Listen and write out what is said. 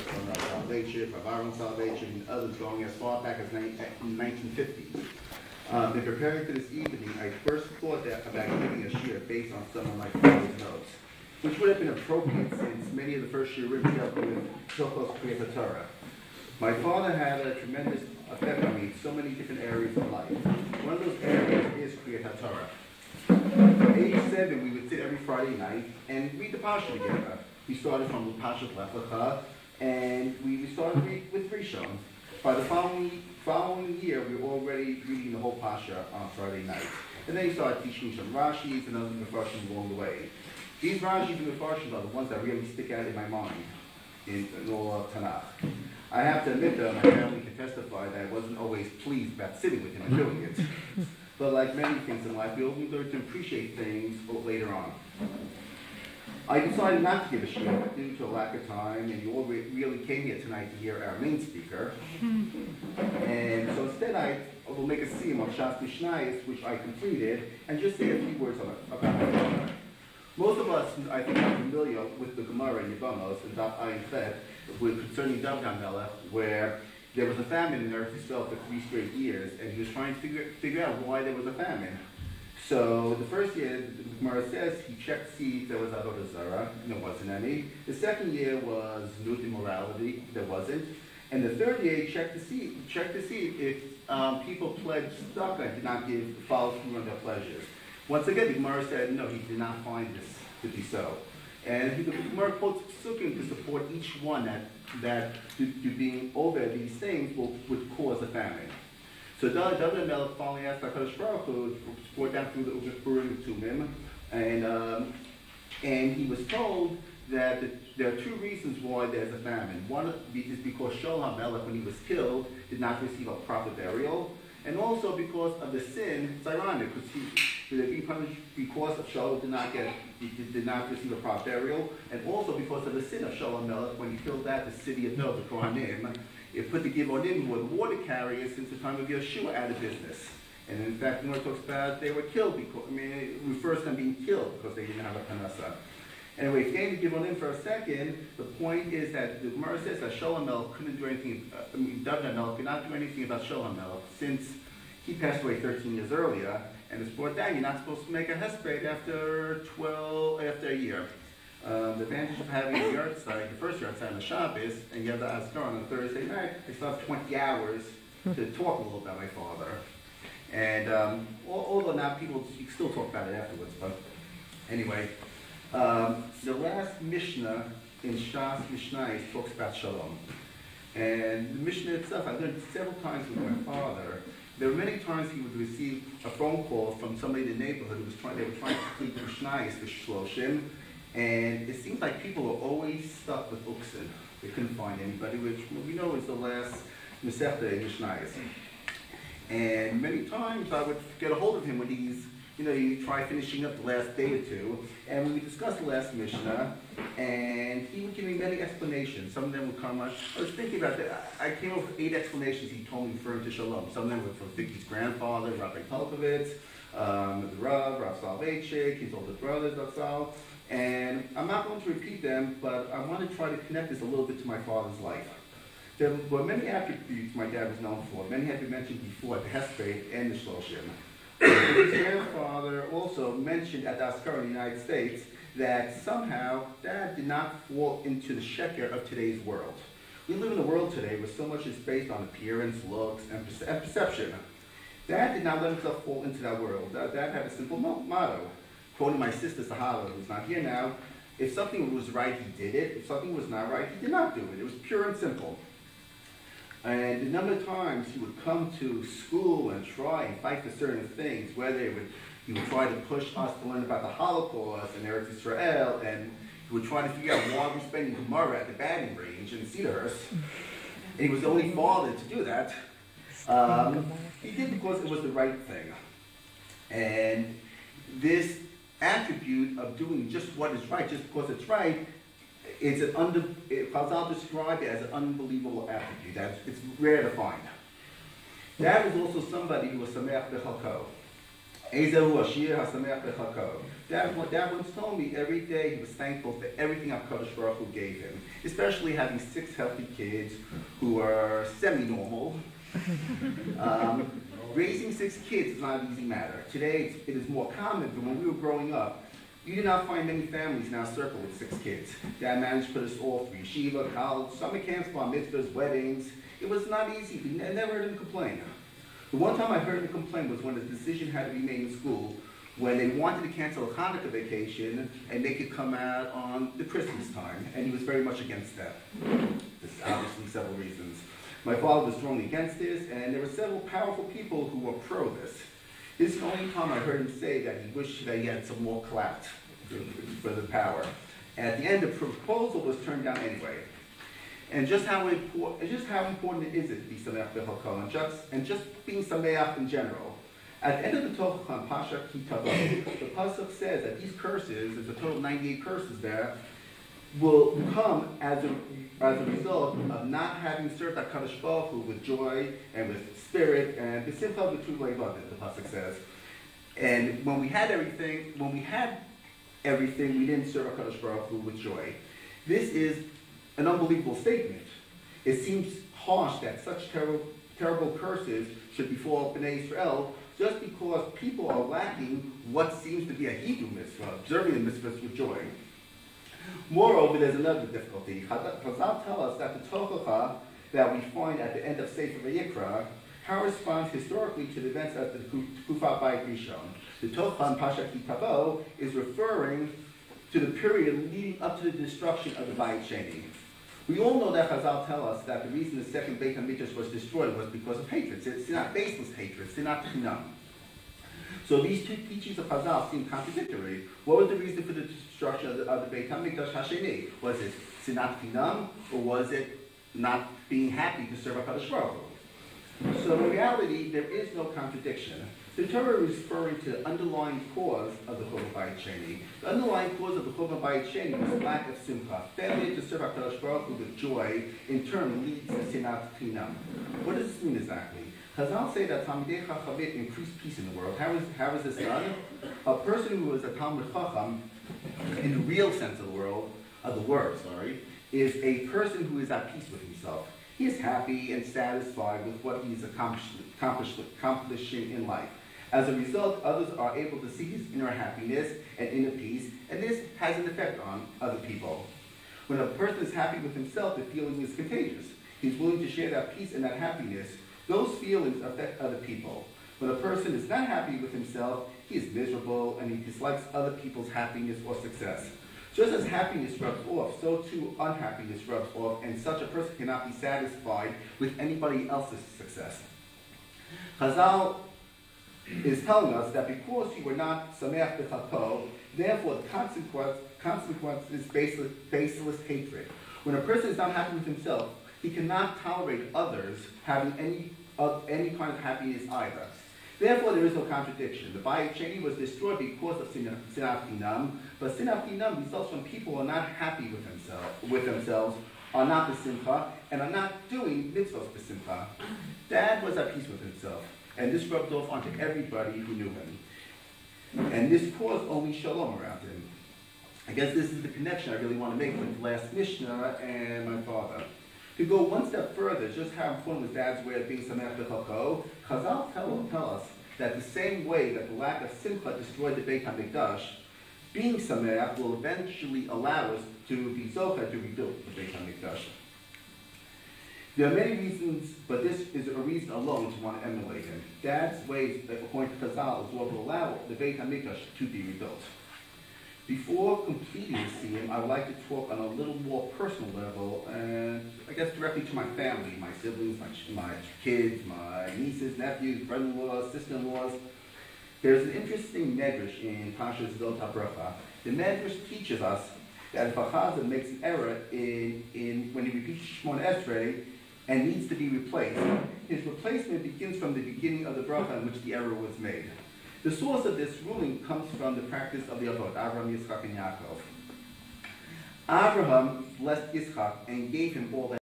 from Salvation, from our own Salvation, and others going as far back as 1950s. In preparing for this evening, I first thought about giving a shiur based on some of my father's notes, which would have been appropriate since many of the first shiurim dealt with so-called Kriyat Torah. My father had a tremendous effect on me in so many different areas of life. One of those areas is Kriyat Torah. At age 7, we would sit every Friday night and read the Pasha together. We started from the Pasha Lech Lecha, and we started with Rishon. By the following year, we were already reading the whole Pasha on Friday night. And then he started teaching some Rashis and other Mefarshim along the way. These Rashis and Mefarshim are the ones that really stick out in my mind in all of Tanakh. I have to admit that my family can testify that I wasn't always pleased about sitting with him and doing it. But like many things in life, we only learn to appreciate things later on. I decided not to give a shiur due to a lack of time, and you all really came here tonight to hear our main speaker. And so instead I will make a siyum on Shas Mishnayos, which I completed, and just say a few words about my father. Most of us, I think, are familiar with the Gemara in Yevamos and intro-Feb concerning David HaMelech, where there was a famine in Eretz Yisrael for 3 straight years, and he was trying to figure out why there was a famine. So the first year, the Gemara says, he checked to see if there was Avodah Zarah, and there wasn't any. The second year was Nut immorality, there wasn't. And the third year, he checked to see if people pledged tzedakah and did not follow through on their pledges. Once again, the Gemara said, no, he did not find this to be so. And the Gemara quotes Psukim to support each one that to being over these things would cause a famine. So David HaMelech finally asked HaKadosh Baruch Hu to support down through the Urim Tumim, and he was told that there are 2 reasons why there's a famine. One is because Shaul HaMelech, when he was killed, did not receive a proper burial, and also because of the sin. It's ironic because he be punished because of Shaul did not receive a proper burial, and also because of the sin of Shaul HaMelech when he filled out the city of Nob, the Kohanim. It put the Givonim, who were the water carriers, since the time of Yeshua, out of business. And in fact, the Gemara talks about they were killed because, it refers to them being killed because they didn't have a panasa. Anyway, staying to Givonim for a second, the point is that the Gemara says that Shaul HaMelech couldn't do anything, David HaMelech could not do anything about Shaul HaMelech since he passed away 13 years earlier, and it's brought down, you're not supposed to make a hesped after a year. The advantage of having the Yahrtzeit, the first Yahrtzeit on the Shabbos, and you have the Azkar on a Thursday night, I still have 20 hours to talk a little about my father. And although now people still talk about it afterwards, but anyway, the last Mishnah in Shas Mishnayos talks about Shalom. And the Mishnah itself, I learned several times with my father. There were many times he would receive a phone call from somebody in the neighborhood who was they were trying to complete Mishnayos for Shloshim. And it seems like people are always stuck with Uksin. They couldn't find anybody, which we know is the last Masechta in Mishnayos. And many times I would get a hold of him when he'd try finishing up the last day or two, and we would discuss the last Mishnah, and he would give me many explanations. Some of them would come, I was thinking about that. I came up with 8 explanations he told me referring to Shalom. Some of them were from Vicky's grandfather, Rabbi Polkovitz, the Rav Salvation, his older brothers, Rav. And I'm not going to repeat them, but I want to try to connect this a little bit to my father's life. There were many attributes my dad was known for. Many had been mentioned before, the Hesped and the Shloshim. His grandfather also mentioned at the Azkar in the United States that somehow Dad did not fall into the sheker of today's world. We live in a world today where so much is based on appearance, looks, and perception. Dad did not let himself fall into that world. Dad had a simple motto. Quoting my sister Sahala, who's not here now, if something was right, he did it. If something was not right, he did not do it. It was pure and simple. And the number of times he would come to school and try and fight for certain things, whether he would try to push us to learn about the Holocaust and Eretz Yisrael, and he would try to figure out why we're spending Gemara at the batting range in Cedarhurst. And he was the only father to do that. He did because it was the right thing. And this attribute of doing just what is right, just because it's right, Chazal describe it as an unbelievable attribute. It's rare to find. Dad was also somebody who was sameach b'chalko. Dad once told me every day he was thankful for everything HaKadosh Baruch Hu gave him, especially having 6 healthy kids who are semi-normal. Raising 6 kids is not an easy matter. Today it is more common, but when we were growing up, you did not find many families in our circle with 6 kids. Dad managed to put us all through yeshiva, college, summer camps, bar mitzvahs, weddings. It was not easy. I never heard him complain. The one time I heard him complain was when a decision had to be made in school, when they wanted to cancel a Hanukkah vacation and make it come out on the Christmas time, and he was very much against that. There's obviously several reasons. My father was strongly against this, and there were several powerful people who were pro this. This is the only time I heard him say that he wished that he had some more clout for the power. At the end, the proposal was turned down anyway. And just how important it is to be Sameach B'Chalko, and just being Sameach in general. At the end of the Torah on Pasha Ki Tavo, the pasuk says that these curses, there's a total of 98 curses there, will come as a result of not having served HaKadosh Baruch Hu with joy and with spirit and b'simcha v'tuv le'vadim, the pasuk says. And when we had everything, we didn't serve HaKadosh Baruch Hu with joy. This is an unbelievable statement. It seems harsh that such terrible curses should befall Bnei Israel just because people are lacking what seems to be a Hebrew mitzvah, observing the mitzvahs with joy. Moreover, there's another difficulty. Chazal tell us that the Tochacha that we find at the end of Sefer Vayikra corresponds historically to the events of the Tkufa Bayit Rishon. The Tochacha in Pasha Ki Tavo is referring to the period leading up to the destruction of the Bayit Sheni. We all know that Chazal tell us that the reason the second Beit HaMikdash was destroyed was because of hatred. It's not baseless hatred, it's not chinam. So these two teachings of Chazal seem contradictory. What was the reason for the destruction of the Beit HaMikdash Hasheni? Was it sinat chinam, or was it not being happy to serve HaKadosh Baruch Hu? So in reality, there is no contradiction. The Torah is referring to the underlying cause of the Churban Bayit Sheni. The underlying cause of the Churban Bayit Sheni was lack of simcha. Failure to serve HaKadosh Baruch Hu with joy, in turn, leads to sinat chinam. What does this mean exactly? Chazal say that Talmidei Chachamim increase peace in the world. How is this done? A person who is a Talmid Chacham, in the real sense of the word, is a person who is at peace with himself. He is happy and satisfied with what he is accomplishing in life. As a result, others are able to see his inner happiness and inner peace, and this has an effect on other people. When a person is happy with himself, the feeling is contagious. He's willing to share that peace and that happiness. Those feelings affect other people. When a person is not happy with himself, he is miserable and he dislikes other people's happiness or success. Just as happiness rubs off, so too unhappiness rubs off, and such a person cannot be satisfied with anybody else's success. Chazal is telling us that because you were not Sameach B'Chalko, therefore the consequence is baseless hatred. When a person is not happy with himself, he cannot tolerate others having any kind of happiness either. Therefore, there is no contradiction. The Bayit Sheni was destroyed because of sinat chinam, but sinat chinam results from people who are not happy with themselves, are not b'simcha, and are not doing mitzvahs b'simcha. Dad was at peace with himself, and this rubbed off onto everybody who knew him. And this caused only shalom around him. I guess this is the connection I really want to make with the last Mishnah and my father. To go one step further, just how important was Dad's way of being Sameach B'Chalko, Chazal tell us that the same way that the lack of simcha destroyed the Beit HaMikdash, being Sameach will eventually allow us to be zocheh to rebuild the Beit HaMikdash. There are many reasons, but this is a reason alone to want to emulate him. Dad's ways, according to Chazal, is what will allow the Beit HaMikdash to be rebuilt. Before completing the scene, I would like to talk on a little more personal level, and I guess directly to my family, my siblings, my kids, my nieces, nephews, brother-in-laws, sister-in-laws. There's an interesting medrash in Pasha's Zot HaBracha. The medrash teaches us that if a chazan makes an error when he repeats Shemona Esrei and needs to be replaced, his replacement begins from the beginning of the bracha in which the error was made. The source of this ruling comes from the practice of the Avot, Abraham, Yitzchak, and Yaakov. Abraham blessed Yitzchak and gave him all that